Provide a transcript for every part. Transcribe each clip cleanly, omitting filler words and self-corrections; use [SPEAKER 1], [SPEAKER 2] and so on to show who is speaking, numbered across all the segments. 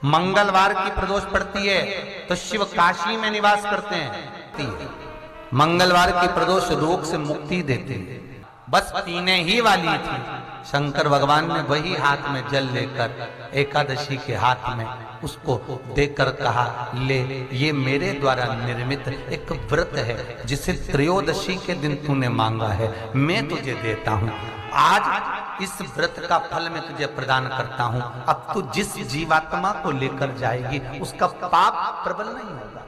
[SPEAKER 1] मंगलवार की प्रदोष पड़ती है तो शिव काशी में निवास करते हैं। मंगलवार की प्रदोष रोग से मुक्ति देती है। बस पीने ही वाली थी, शंकर भगवान ने वही हाथ में जल लेकर एकादशी के हाथ में उसको देकर कहा, ले, ये मेरे द्वारा निर्मित एक व्रत है जिसे त्रयोदशी के दिन तूने मांगा है, मैं तुझे देता हूं। आज इस व्रत का फल मैं तुझे प्रदान करता हूं। अब तू जिस जीवात्मा को लेकर जाएगी उसका पाप प्रबल नहीं होगा।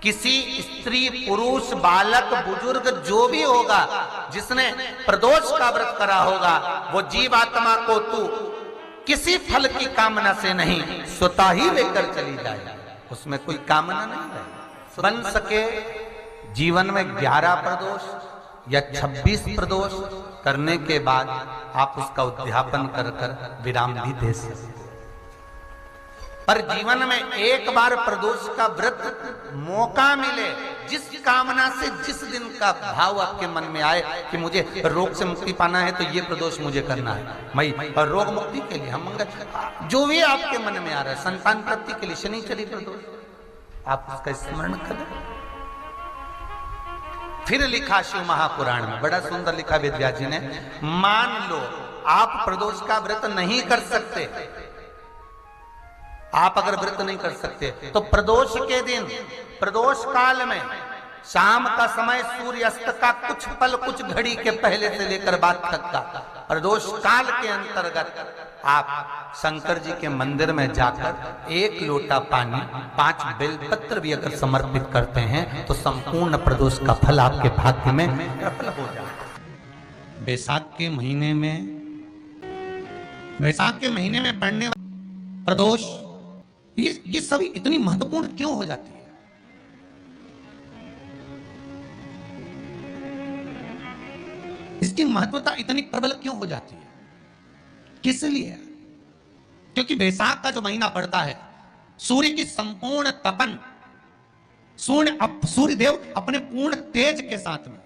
[SPEAKER 1] किसी स्त्री, पुरुष, बालक, बुजुर्ग जो भी होगा जिसने प्रदोष का व्रत करा होगा, वो जीवात्मा को तू किसी फल की कामना से नहीं, स्वतः ही लेकर चली जाए। उसमें कोई कामना नहीं है। बन सके जीवन में 11 प्रदोष या 26 प्रदोष करने के बाद आप उसका उद्यापन कर कर विराम भी दे सकते। पर जीवन में एक बार प्रदोष का व्रत मौका मिले, जिस कामना से, जिस दिन का भाव आपके मन में आए कि मुझे रोग से मुक्ति पाना है तो ये प्रदोष मुझे करना है, मैं रोग मुक्ति के लिए, हम मंगल, जो भी आपके मन में आ रहा है, संतान प्राप्ति के लिए शनिचरी प्रदोष, आप उसका स्मरण करें। फिर लिखा शिव महापुराण में, बड़ा सुंदर लिखा वेदव्यास जी ने, मान लो आप प्रदोष का व्रत नहीं कर सकते, आप अगर व्रत नहीं कर सकते तो प्रदोष के दिन, प्रदोष काल में शाम का समय सूर्यास्त का कुछ पल, कुछ घड़ी के पहले से लेकर बाद तक का प्रदोष काल के अंतर्गत आप शंकर जी के मंदिर में जाकर 1 लोटा पानी, 5 बेलपत्र भी अगर समर्पित करते हैं तो संपूर्ण प्रदोष का फल आपके भाग्य में प्रबल हो जाए। बैसाख के महीने में पड़ने वाले प्रदोष, ये सभी इतनी महत्वपूर्ण क्यों हो जाती है? इसकी महत्वता इतनी प्रबल क्यों हो जाती है? किस लिए? क्योंकि बैसाख का जो महीना पड़ता है, सूर्य की संपूर्ण तपन, सूर्य देव अपने पूर्ण तेज के साथ में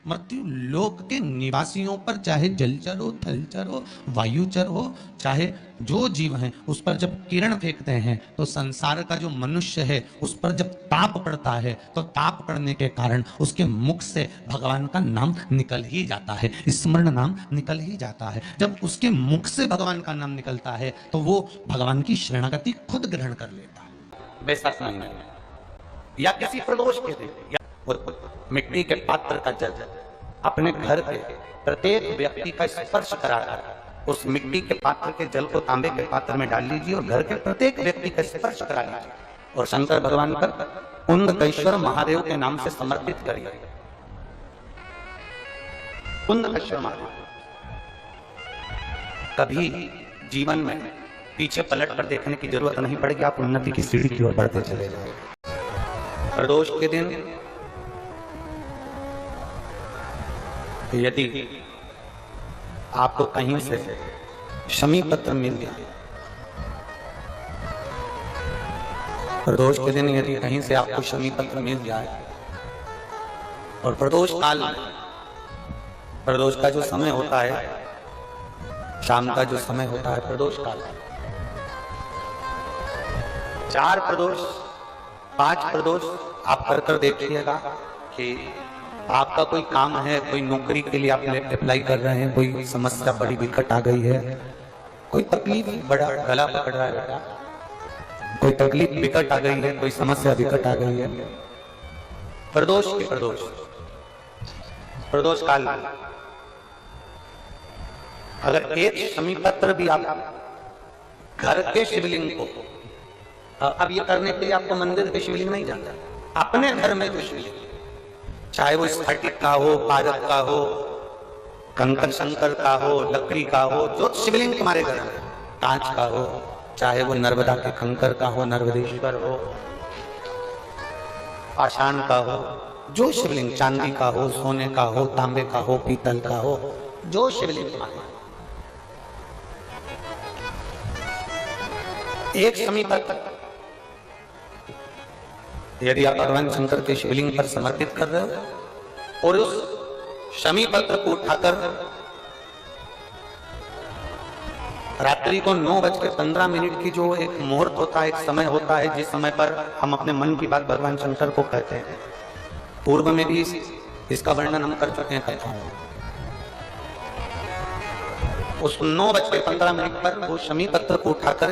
[SPEAKER 1] मृत्यु लोक के निवासियों पर, चाहे जलचर हो, थलचर हो, वायुचर हो, चाहे जो जीव हैं, उस पर जब किरण फेंकते हैं तो संसार का जो मनुष्य है उस पर जब ताप पड़ता है तो ताप पड़ने के कारण उसके मुख से भगवान का नाम निकल ही जाता है, स्मरण नाम निकल ही जाता है। जब उसके मुख से भगवान का नाम निकलता है तो वो भगवान की शरणागति खुद ग्रहण कर लेता है। बैसाख महीने में या किसी प्रदोष के दिन, या मिट्टी के पात्र का जल अपने घर के प्रत्येक व्यक्ति का स्पर्श कराकर उस मिट्टी के पात्र के जल को तांबे के पात्र में डाल लीजिए और घर के प्रत्येक व्यक्ति का स्पर्श करा लीजिए और शंकर भगवान पर कुंदकेश्वर महादेव के नाम से समर्पित करिए। कुंदकेश्वर महादेव कभी जीवन में पीछे पलट कर देखने की जरूरत नहीं पड़ेगी, आप उन्नति की सीढ़ी की ओर बढ़ते चले जाएंगे। प्रदोष के दिन यदि आपको कहीं से शमी पत्र मिल गया, प्रदोष के दिन यदि कहीं से आपको शमी पत्र मिल जाए और प्रदोष काल में, प्रदोष का जो समय होता है, शाम का जो समय होता है प्रदोष काल, 4 प्रदोष, 5 प्रदोष आप कर देखिएगा कि आपका कोई काम है, कोई नौकरी के लिए आप अप्लाई कर रहे हैं, कोई समस्या बड़ी विकट आ गई है, कोई तकलीफ, बड़ा गला पकड़ रहा है, कोई तकलीफ विकट आ गई है, कोई समस्या विकट आ गई है, प्रदोष काल में अगर एक शमी पत्र भी आप घर के शिवलिंग को, अब ये करने के लिए आपको मंदिर के शिवलिंग नहीं जाना, अपने घर में जो शिवलिंग, चाहे वो स्फटिक का हो, पारक का हो, कंकर शंकर का हो, लकड़ी का हो, जो शिवलिंग तुम्हारे घर में, कांच का हो, चाहे वो नर्मदा के कंकर का हो, नर्मदेश्वर हो, पाषाण का हो, जो शिवलिंग, चांदी का हो, सोने का हो, तांबे का हो, पीतल का हो, जो शिवलिंग तुम्हारे, एक शमी पत्र यदि आप भगवान शंकर के शिवलिंग पर समर्पित कर रहे हो और उस शमी पत्र को उठाकर रात्रि को 9:15 की जो एक मुहूर्त होता है, एक समय होता है, जिस समय पर हम अपने मन की बात भगवान शंकर को कहते हैं। पूर्व में भी इसका वर्णन हम कर चुके हैं कथाओं में। उस 9:15 पर वो शमी पत्र को उठाकर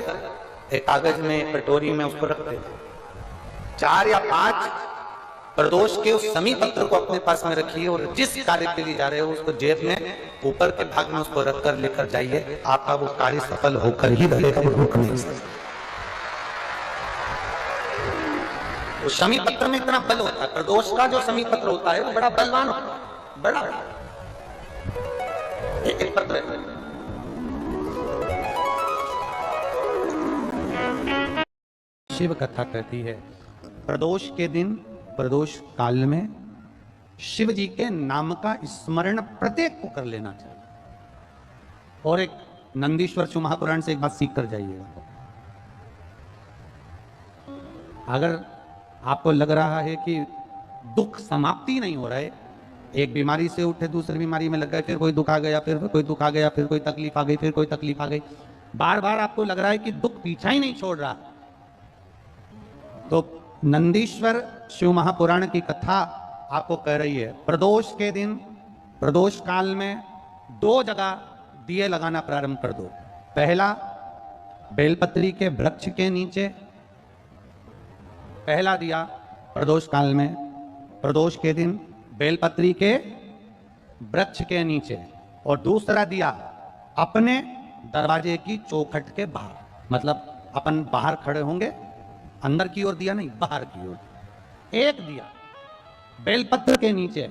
[SPEAKER 1] एक कागज में, एक कटोरी में उसको रख देते। 4 या 5 प्रदोष के उस शमी पत्र को अपने पास में रखिए और जिस कार्य के लिए जा रहे हो उसको जेब में ऊपर के भाग में उसको रखकर लेकर जाइए। आपका वो कार्य सफल होकर ही रहेगा, वो रुक नहीं सकता। तो शमी पत्र में इतना बल होता है। प्रदोष का जो शमी पत्र होता है वो बड़ा बलवान होता है, बड़ा एक पत्र है। शिव कथा कहती है प्रदोष के दिन, प्रदोष काल में शिव जी के नाम का स्मरण प्रत्येक को कर लेना चाहिए। और एक नंदीश्वर शिव महापुराण से एक बात सीख कर जाइएगा। अगर आपको लग रहा है कि दुख समाप्ति नहीं हो रहा है, एक बीमारी से उठे दूसरी बीमारी में लग गए, फिर कोई दुख आ गया, फिर कोई दुख आ गया, फिर कोई तकलीफ आ गई, फिर कोई तकलीफ आ गई, बार बार आपको लग रहा है कि दुख पीछा ही नहीं छोड़ रहा, तो नंदीश्वर शिव महापुराण की कथा आपको कह रही है प्रदोष के दिन, प्रदोष काल में 2 जगह दिए लगाना प्रारंभ कर दो। पहला बेलपत्री के वृक्ष के नीचे, पहला दिया प्रदोष काल में, प्रदोष के दिन बेलपत्री के वृक्ष के नीचे, और दूसरा दिया अपने दरवाजे की चौखट के बाहर। मतलब अपन बाहर खड़े होंगे, अंदर की ओर दिया नहीं, बाहर की ओर एक दिया बेलपत्र के नीचे,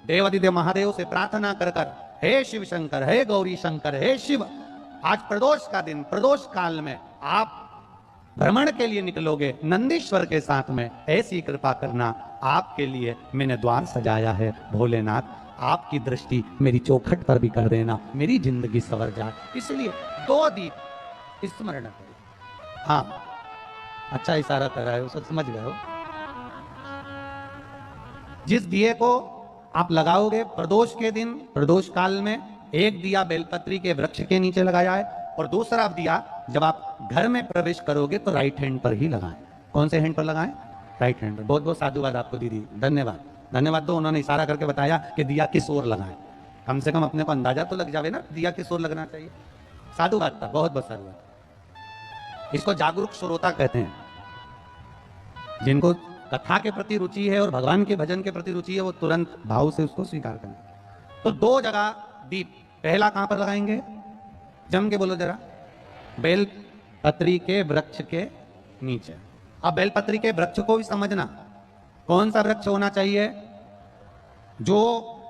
[SPEAKER 1] देवादिदेव महादेव से प्रार्थना कर कर, हे शिव शंकर, हे गौरी शंकर, हे शिव, आज प्रदोष का दिन, प्रदोष काल में आप भ्रमण के लिए निकलोगे नंदीश्वर के साथ में, ऐसी कृपा करना, आपके लिए मैंने द्वार सजाया है भोलेनाथ, आपकी दृष्टि मेरी चौखट पर भी कर देना, मेरी जिंदगी सवर जाए। इसलिए 2 दीप स्मरण करो। हाँ, अच्छा इशारा कर रहा है, उसे समझ गए हो। जिस दिए को आप लगाओगे प्रदोष के दिन, प्रदोष काल में, एक दिया बेलपत्री के वृक्ष के नीचे लगाया है, और दूसरा दिया जब आप घर में प्रवेश करोगे तो राइट हैंड पर ही लगाएं। कौन से हैंड पर लगाएं? राइट हैंड पर। बहुत बहुत साधुवाद आपको दीदी, धन्यवाद, धन्यवाद। तो उन्होंने इशारा करके बताया कि दिया किस ओर लगाएं, कम से कम अपने को अंदाजा तो लग जावे ना दिया किस ओर लगना चाहिए। साधुवाद था, बहुत बहुत साधुवाद। इसको जागरूक श्रोता कहते हैं, जिनको कथा के प्रति रुचि है और भगवान के भजन के प्रति रुचि है, वो तुरंत भाव से उसको स्वीकार करें। तो 2 जगह दीप, पहला कहां पर लगाएंगे? जम के बोलो जरा। बेलपत्री के वृक्ष के नीचे। अब बेलपत्री के वृक्ष को भी समझना, कौन सा वृक्ष होना चाहिए? जो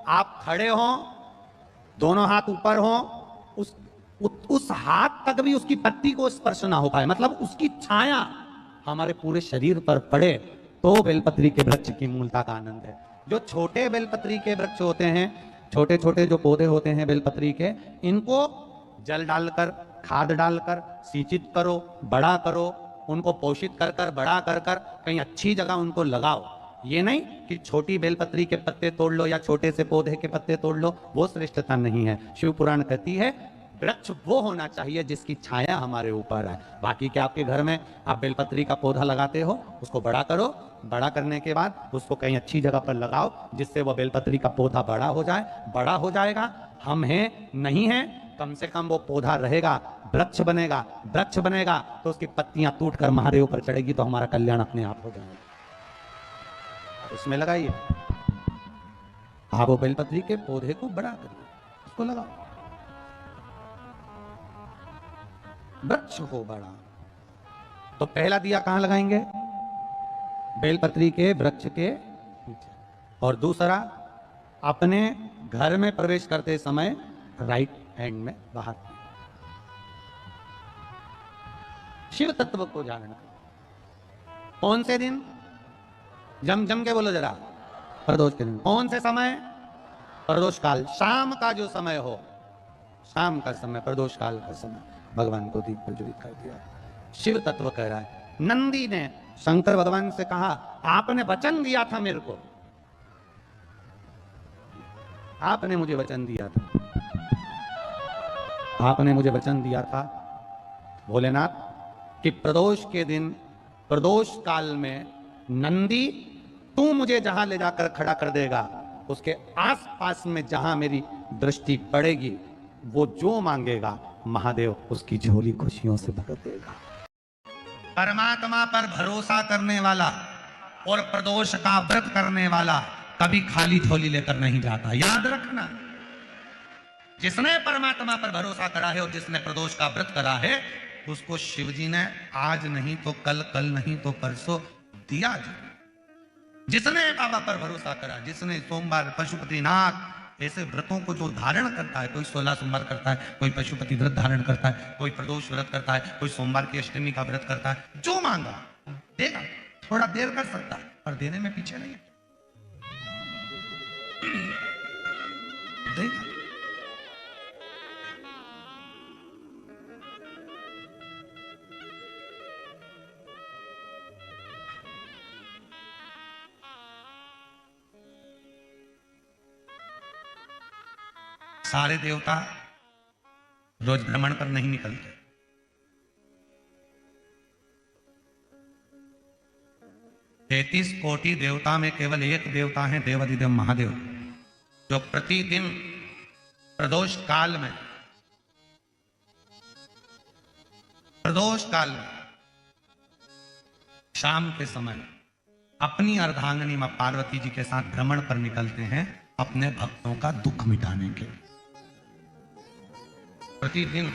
[SPEAKER 1] आप खड़े हो, दोनों हाथ ऊपर हो, उस हाथ तक भी उसकी पत्ती को स्पर्श ना हो पाए, मतलब उसकी छाया हमारे पूरे शरीर पर पड़े, तो बेलपत्री के वृक्ष की मूलता का आनंद है। जो छोटे बेलपत्री के वृक्ष होते हैं, छोटे छोटे जो पौधे होते हैं बेलपत्री के, इनको जल डालकर, खाद डालकर सिंचित करो, बड़ा करो, उनको पोषित कर कर, बड़ा कर कर कहीं अच्छी जगह उनको लगाओ। ये नहीं कि छोटी बेलपत्री के पत्ते तोड़ लो या छोटे से पौधे के पत्ते तोड़ लो, वो श्रेष्ठता नहीं है। शिव पुराण कहती है वृक्ष वो होना चाहिए जिसकी छाया हमारे ऊपर है। बाकी क्या आपके घर में आप बेलपत्री का पौधा लगाते हो, उसको बड़ा करो, बड़ा करने के बाद उसको कहीं अच्छी जगह पर लगाओ जिससे वो बेलपत्री का पौधा बड़ा हो जाए। बड़ा हो जाएगा, हम हैं नहीं हैं, कम से कम वो पौधा रहेगा, वृक्ष बनेगा। वृक्ष बनेगा तो उसकी पत्तियां टूट कर हमारे ऊपर चढ़ेगी, तो हमारा कल्याण अपने आप हो जाएगा। उसमें लगाइए, आप वो बेलपत्री के पौधे को बड़ा करिए, उसको लगाओ, वृक्ष हो बड़ा। तो पहला दिया कहां लगाएंगे? बेलपत्री के वृक्ष के नीचे। और दूसरा अपने घर में प्रवेश करते समय राइट हैंड में बाहर। शिव तत्व को जानना। कौन से दिन? जम जम के बोलो जरा। प्रदोष के दिन। कौन से समय? प्रदोष काल, शाम का जो समय हो, शाम का समय, प्रदोष काल का समय भगवान को दीप प्रज्वलित कर दिया। शिव तत्व कह रहा है। नंदी ने शंकर भगवान से कहा, आपने वचन दिया था मेरे को, आपने मुझे वचन दिया था, आपने मुझे वचन दिया था भोलेनाथ कि प्रदोष के दिन, प्रदोष काल में नंदी तू मुझे जहां ले जाकर खड़ा कर देगा, उसके आसपास में जहां मेरी दृष्टि पड़ेगी, वो जो मांगेगा महादेव उसकी झोली खुशियों से भर देगा। परमात्मा पर भरोसा करने वाला और प्रदोष का व्रत करने वाला कभी खाली झोली लेकर नहीं जाता, याद रखना। जिसने परमात्मा पर भरोसा करा है और जिसने प्रदोष का व्रत करा है, उसको शिवजी ने आज नहीं तो कल, कल नहीं तो परसों दिया जी। जिसने बाबा पर भरोसा करा, जिसने सोमवार, पशुपतिनाथ ऐसे व्रतों को जो धारण करता है, कोई 16 सोमवार करता है, कोई पशुपति व्रत धारण करता है, कोई प्रदोष व्रत करता है, कोई सोमवार की अष्टमी का व्रत करता है, जो मांगा देगा। थोड़ा देर कर सकता है पर देने में पीछे नहीं देगा। सारे देवता रोज भ्रमण पर नहीं निकलते। 33 कोटि देवता में केवल एक देवता है, देवाधिदेव महादेव, जो प्रतिदिन प्रदोष काल में शाम के समय अपनी अर्धांगिनी मां पार्वती जी के साथ भ्रमण पर निकलते हैं, अपने भक्तों का दुख मिटाने के लिए। प्रतिदिन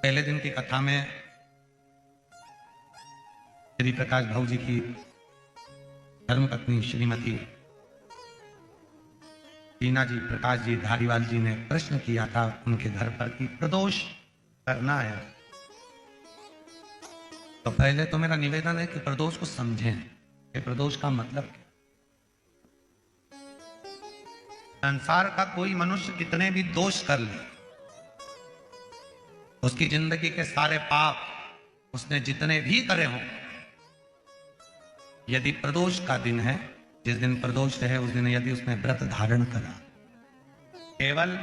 [SPEAKER 1] पहले दिन की कथा में श्री प्रकाश भाऊ जी की धर्मपत्नी श्रीमती टीना जी, प्रकाश जी धारीवाल जी ने प्रश्न किया था उनके घर पर कि प्रदोष करना है, तो पहले तो मेरा निवेदन है कि प्रदोष को समझें कि प्रदोष का मतलब क्या। संसार का कोई मनुष्य कितने भी दोष कर ले, उसकी जिंदगी के सारे पाप उसने जितने भी करे हों, यदि प्रदोष का दिन है, जिस दिन प्रदोष है उस दिन यदि उसने व्रत धारण करा, केवल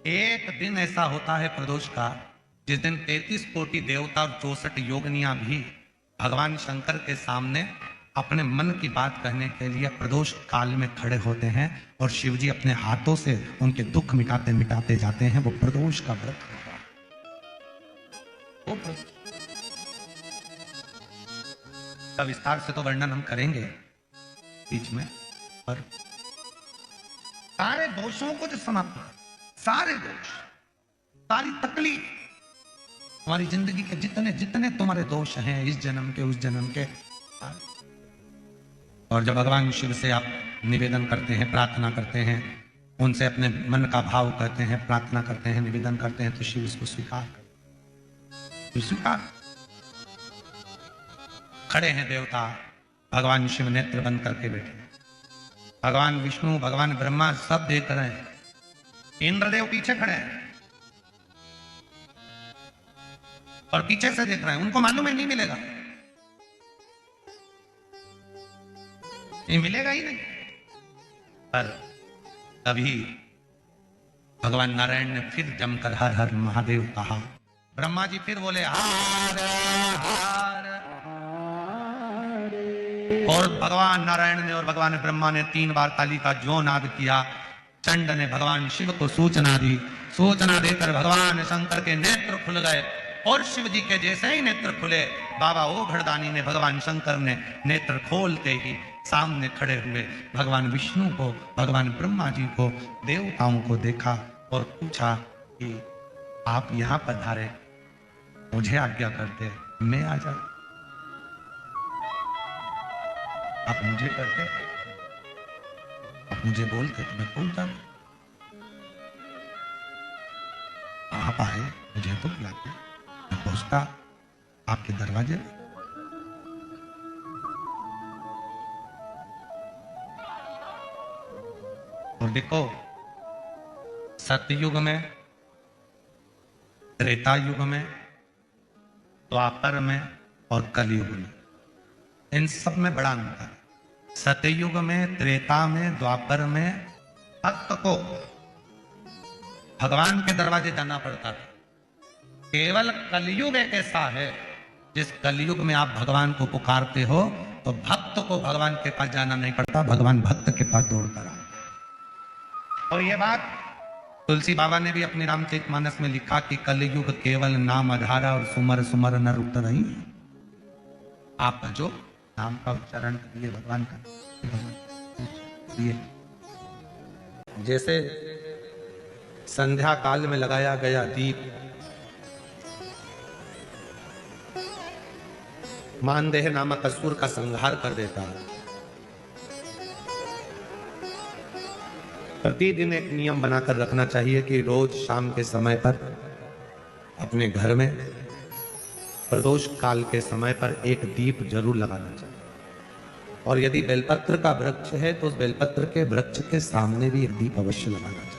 [SPEAKER 1] एक दिन ऐसा होता है प्रदोष का जिस दिन 33 कोटि देवता और 64 योगिनियां भी भगवान शंकर के सामने अपने मन की बात कहने के लिए प्रदोष काल में खड़े होते हैं और शिवजी अपने हाथों से उनके दुख मिटाते मिटाते जाते हैं। वो प्रदोष का व्रत होता है। का विस्तार से तो वर्णन हम करेंगे बीच में, पर सारे दोषों को जो समाप्त, सारे दोष, सारी तकलीफ, हमारी जिंदगी के जितने जितने तुम्हारे दोष हैं इस जन्म के उस जन्म के, और जब भगवान शिव से आप निवेदन करते हैं, प्रार्थना करते हैं, उनसे अपने मन का भाव कहते हैं, प्रार्थना करते हैं, निवेदन करते हैं, तो शिव इसको स्वीकार करते। स्वीकार खड़े हैं देवता, भगवान शिव नेत्र बंद करके बैठे, भगवान विष्णु, भगवान ब्रह्मा सब देख रहे हैं, इंद्रदेव पीछे खड़े हैं और पीछे से देख रहे हैं। उनको मालूम है नहीं मिलेगा, ये मिलेगा ही नहीं। पर तभी भगवान नारायण ने फिर जमकर हर हर महादेव कहा। ब्रह्मा जी फिर बोले हर हर, और भगवान नारायण ने और भगवान ब्रह्मा ने 3 बार ताली का जो नाद किया। चंड ने भगवान शिव को सूचना दी, सूचना देकर भगवान शंकर के नेत्र खुल गए और शिव जी के जैसे ही नेत्र खुले, बाबा ओघड़दानी ने भगवान शंकर ने नेत्र खोलते ही सामने खड़े हुए भगवान विष्णु को, भगवान ब्रह्मा जी को, देवताओं को देखा और पूछा कि आप यहां पधारे, मुझे आज्ञा करते मैं आ जाऊं, आप मुझे करते, आप मुझे बोलते तो मैं पहुंच जाता, आप आए मुझे तो बुलाते, मैं पहुंचता आपके दरवाजे। और देखो, सतयुग में, त्रेता युग में, द्वापर में और कलयुग में इन सब में बड़ा अंतर। सतयुग में, त्रेता में, द्वापर में भक्त को भगवान के दरवाजे जाना पड़ता था। केवल कलयुग एक ऐसा है जिस कलयुग में आप भगवान को पुकारते हो तो भक्त को भगवान के पास जाना नहीं पड़ता, भगवान भक्त के पास दौड़ता रहा। और ये बात तुलसी बाबा ने भी अपने रामचरितमानस में लिखा कि कलयुग केवल नाम आधारा और सुमर सुमर नर उतर ही। आप जो नाम का उच्चारण करिए भगवान का, जैसे संध्या काल में लगाया गया दीप मानदेह नामक असुर का संहार कर देता है। प्रतिदिन एक नियम बनाकर रखना चाहिए कि रोज शाम के समय पर अपने घर में प्रदोष काल के समय पर एक दीप जरूर लगाना चाहिए। और यदि बेलपत्र का वृक्ष है तो उस बेलपत्र के वृक्ष के सामने भी एक दीप अवश्य लगाना चाहिए।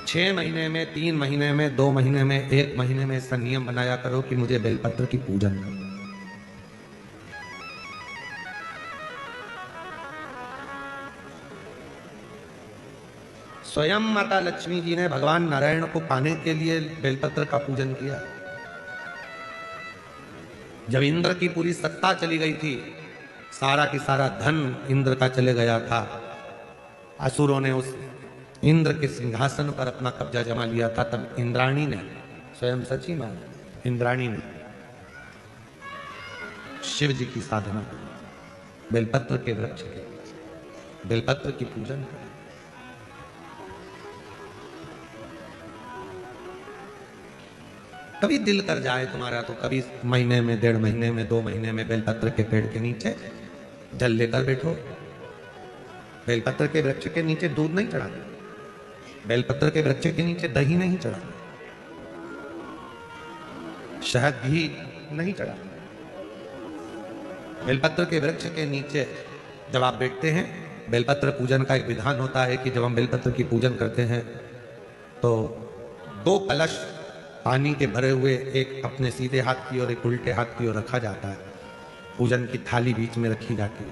[SPEAKER 1] 6 महीने में, 3 महीने में, 2 महीने में, 1 महीने में ऐसा नियम बनाया करो कि मुझे बेलपत्र की पूजन करो। स्वयं माता लक्ष्मी जी ने भगवान नारायण को पाने के लिए बेलपत्र का पूजन किया। जब इंद्र की पूरी सत्ता चली गई थी, सारा की सारा धन इंद्र का चले गया था, असुरों ने उस इंद्र के सिंहासन पर अपना कब्जा जमा लिया था, तब इंद्राणी ने, स्वयं सची मां इंद्राणी ने शिव जी की साधना की, बेलपत्र के वृक्ष के, बेलपत्र की पूजन की। कभी दिल कर जाए तुम्हारा तो कभी महीने में, 1.5 महीने में, 2 महीने में बेलपत्र के पेड़ के नीचे जल लेकर बैठो। बेलपत्र के वृक्ष के नीचे दूध नहीं चढ़ाते, बेलपत्र के वृक्ष के नीचे दही नहीं चढ़ाते, शहद घी नहीं चढ़ाते। बेलपत्र के वृक्ष के नीचे जब आप बैठते हैं, बेलपत्र पूजन का एक विधान होता है कि जब हम बेलपत्र की पूजन करते हैं तो 2 कलश पानी के भरे हुए, एक अपने सीधे हाथ की और एक उल्टे हाथ की ओर रखा जाता है। पूजन की थाली बीच में रखी जाती है।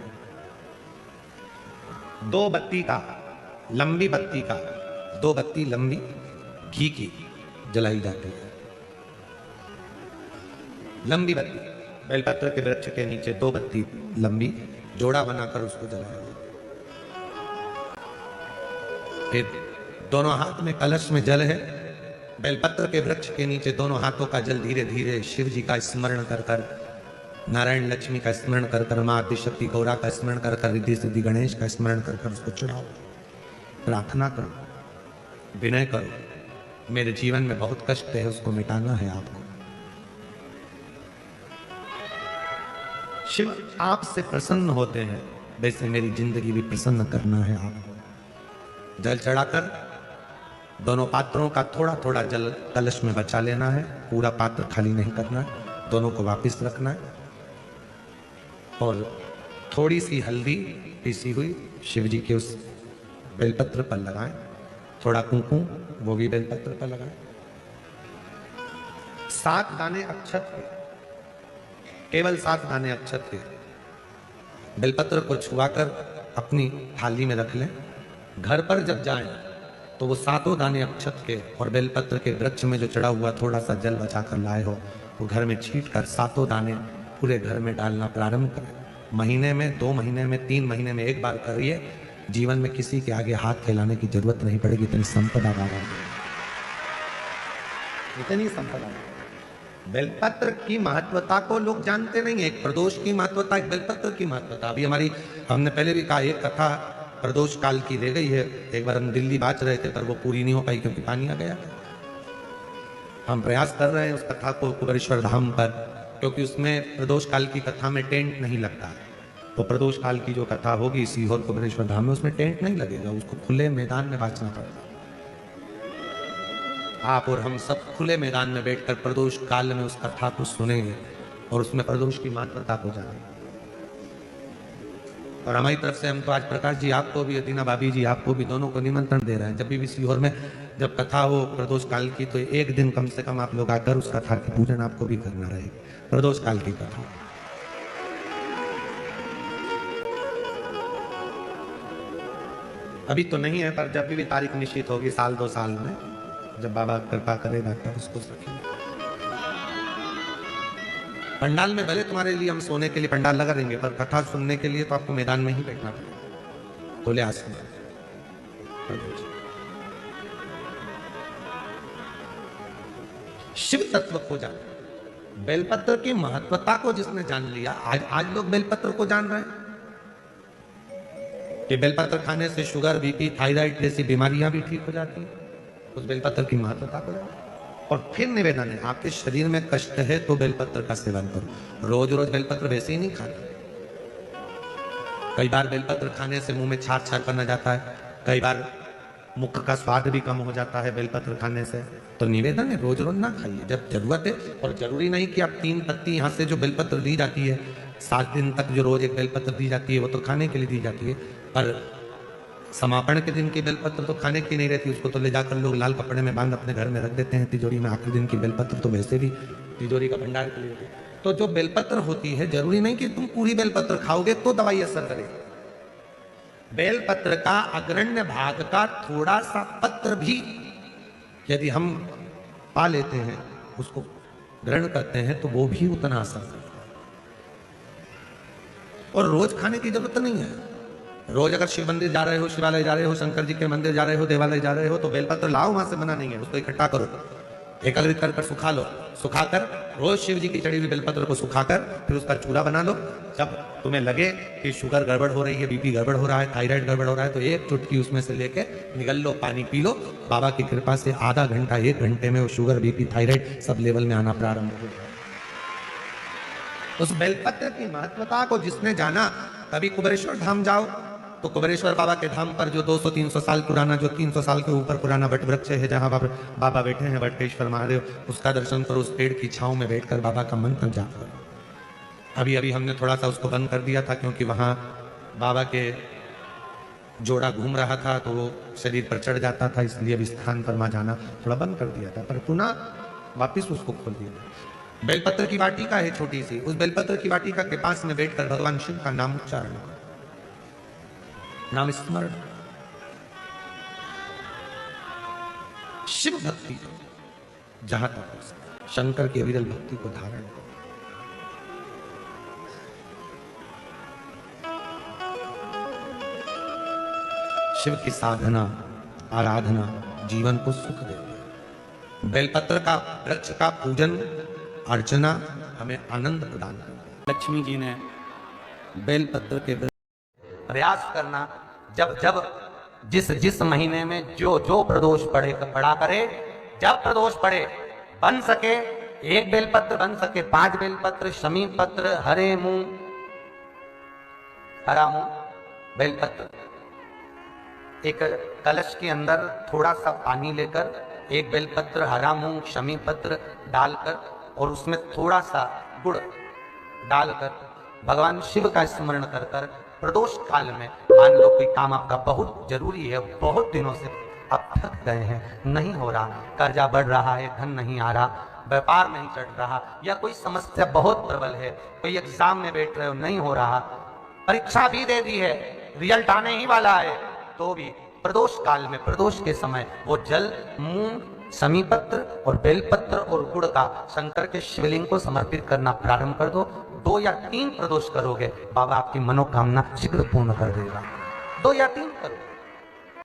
[SPEAKER 1] 2 बत्ती का, लंबी बत्ती का, 2 बत्ती लंबी घी की जलाई जाती है। लंबी बत्ती बेलपत्र के वृक्ष के नीचे 2 बत्ती लंबी जोड़ा बनाकर उसको जलाया जाता है। फिर दोनों हाथ में कलश में जल है, बेलपत्र के वृक्ष के नीचे दोनों हाथों का जल धीरे धीरे शिव जी का स्मरण कर कर, नारायण लक्ष्मी का स्मरण कर कर, मां आदिशक्ति गौरा का स्मरण कर कर, रिद्धि सिद्धि गणेश का स्मरण कर कर उसको चढ़ाओ। प्रार्थना करो, विनय करो, मेरे जीवन में बहुत कष्ट है, उसको मिटाना है आपको। शिव आपसे प्रसन्न होते हैं, वैसे मेरी जिंदगी भी प्रसन्न करना है आपको। जल चढ़ाकर दोनों पात्रों का थोड़ा थोड़ा जल कलश में बचा लेना है, पूरा पात्र खाली नहीं करना है, दोनों को वापस रखना है। और थोड़ी सी हल्दी पीसी हुई शिव जी के उस बेलपत्र पर लगाएं, थोड़ा कुंकुम वो भी बेलपत्र पर लगाएं। 7 दाने अक्षत के, केवल 7 दाने अक्षत के बेलपत्र को छुआकर अपनी थाली में रख लें। घर पर जब जाएं तो वो 7 दाने अक्षत के और बेलपत्र के वृक्ष में जो चढ़ा हुआ थोड़ा सा जल बचा कर लाए हो, वो घर में छींट कर 7 दाने पूरे घर में डालना प्रारंभ करें। महीने में, 2 महीने में, 3 महीने में एक बार करिए। जीवन में किसी के आगे हाथ फैलाने की जरूरत नहीं पड़ेगी, इतनी संपदा बाबा, इतनी संपदा। बेलपत्र की महत्वता को लोग जानते नहीं। एक प्रदोष की महत्वता, एक बेलपत्र की महत्वता। अभी हमने पहले भी कहा, एक कथा प्रदोष काल की रह गई है। एक बार हम दिल्ली बाच रहे थे पर वो पूरी नहीं हो पाई क्योंकि पानी आ गया। हम प्रयास कर रहे हैं उस कथा को कुबेरेश्वर धाम पर, क्योंकि उसमें प्रदोष काल की कथा में टेंट नहीं लगता है। तो प्रदोष काल की जो कथा होगी सीहोर कुबेरेश्वर धाम में, उसमें टेंट नहीं लगेगा, उसको खुले मैदान में बांचना पड़ेगा। आप और हम सब खुले मैदान में बैठकर प्रदोष काल में उस कथा को सुनेंगे और उसमें प्रदोष की महत्वता को जानेंगे। और हमारी तरफ से हम तो आज प्रकाश जी आपको भी, अदीना भाभी जी आपको भी, दोनों को निमंत्रण दे रहे हैं। जब भी सीहोर में जब कथा हो प्रदोष काल की, तो एक दिन कम से कम आप लोग आकर उस कथा की पूजन आपको भी करना रहेगी, प्रदोष काल की कथा। अभी तो नहीं है, पर जब भी तारीख निश्चित होगी साल 2 साल में, जब बाबा कृपा करेगा तब उसको रखेंगे। पंडाल में भले तुम्हारे लिए हम सोने के लिए पंडाल लगा देंगे, पर कथा सुनने के लिए तो आपको मैदान में ही बैठना पड़ेगा, खुले आसमान। शिव तत्व को जान, बेलपत्र की महत्वता को जिसने जान लिया, आज लोग बेलपत्र को जान रहे हैं कि बेलपत्र खाने से शुगर, बीपी, थायराइड जैसी बीमारियां भी ठीक हो जाती हैं। उस बेलपत्र की महत्वता को जान। और फिर निवेदन है, आपके शरीर में कष्ट है तो बेलपत्र का सेवन करो। रोज रोज बेलपत्र वैसे ही नहीं खाते। कई बार बेलपत्र खाने से मुंह में छार छार पन आ जाता है, कई बार मुख का स्वाद भी कम हो जाता है बेलपत्र खाने से। तो निवेदन है, रोज रोज ना खाइए, जब जरूरत है। और जरूरी नहीं कि आप 3 पत्ती यहाँ से जो बेलपत्र दी जाती है 7 दिन तक जो रोज एक बेलपत्र दी जाती है, वो तो खाने के लिए दी जाती है। पर समापन के दिन की बेलपत्र तो खाने की नहीं रहती, उसको तो ले जाकर लोग लाल कपड़े में बांध अपने घर में रख देते हैं तिजोरी में। आखिरी दिन की बेलपत्र तो वैसे भी तिजोरी का भंडार के लिए। तो जो बेलपत्र होती है, जरूरी नहीं कि तुम पूरी बेलपत्र खाओगे तो दवाई असर करे। बेलपत्र का अग्रण्य भाग का थोड़ा सा पत्र भी यदि हम पा लेते हैं, उसको ग्रहण करते हैं, तो वो भी उतना असर करता है। और रोज खाने की जरूरत नहीं है। रोज अगर शिव मंदिर जा रहे हो, शिवालय जा रहे हो, शंकर जी के मंदिर जा रहे हो, देवालय जा रहे हो, तो बेलपत्र लाओ, वहां से मना नहीं है। उसको इकट्ठा करो, एकत्रित कर सुखा लो। सुखाकर रोज शिव जी की चढ़ी हुई बेलपत्र को सुखाकर फिर उसका चूरा बना लो। जब तुम्हें लगे कि शुगर गड़बड़ हो रही है, बीपी गड़बड़ हो रहा है, थायराइड गड़बड़ हो रहा है, तो एक चुटकी उसमें से लेके निगल लो, पानी पी लो। बाबा की कृपा से आधा घंटा 1 घंटे में वो sugar, BP, thyroid sub level में आना प्रारंभ हो जाए। उस बेलपत्र की महत्वता को जिसने जाना, कभी कुबेरेश्वर धाम जाओ तो कुबेरेश्वर बाबा के धाम पर जो 200-300 साल पुराना, जो 300 साल के ऊपर पुराना वट वृक्ष है, जहां बाबा बैठे हैं, वटकेश्वर महादेव, उसका दर्शन करो। उस पेड़ की छांव में बैठकर बाबा का मंत्र जाप करो। अभी हमने थोड़ा सा उसको बंद कर दिया था, क्योंकि वहां बाबा के जोड़ा घूम रहा था तो वो शरीर पर चढ़ जाता था, इसलिए अब स्थान पर जाना थोड़ा बंद कर दिया था, पर पुनः वापिस उसको खोल दिया। बेलपत्र की वाटिका है छोटी सी, उस बेलपत्र की वाटिका के पास में बैठकर भगवान शिव का नाम उच्चारण करो, नाम स्मरण। शिव भक्ति जहां तक हो सके शंकर की अविरल भक्ति को धारण करो। शिव की साधना, आराधना जीवन को सुख देती है। बेलपत्र का वृक्ष का पूजन अर्चना हमें आनंद प्रदान करती है।
[SPEAKER 2] लक्ष्मी जी ने बेलपत्र के
[SPEAKER 1] प्रयास करना, जब जिस महीने में जो प्रदोष पड़ा करे, जब प्रदोष पड़े, बन सके 1 बेलपत्र, बन सके 5 बेलपत्र, शमी पत्र, हरे मूंग, हरा मूंग, बेलपत्र, एक कलश के अंदर थोड़ा सा पानी लेकर 1 बेलपत्र, हरा मूंग, शमी पत्र डालकर और उसमें थोड़ा सा गुड़ डालकर भगवान शिव का स्मरण कर कर प्रदोष काल में, मान लो कोई काम आपका बहुत जरूरी है, बहुत दिनों से आप थक गए हैं, नहीं हो रहा, कर्जा बढ़ रहा है, धन नहीं आ रहा, व्यापार नहीं चढ़ रहा, या कोई समस्या बहुत प्रबल है, कोई एग्जाम में बैठ रहे हो नहीं हो रहा, परीक्षा भी दे दी है, रिजल्ट आने ही वाला है, तो भी प्रदोष काल में, प्रदोष के समय वो जल, मूंग, समीपत्र और बेलपत्र और गुड़ का शंकर के शिवलिंग को समर्पित करना प्रारंभ कर दो। 2 या 3 प्रदोष करोगे, बाबा आपकी मनोकामना शीघ्र पूर्ण कर देगा। 2 या 3 करो।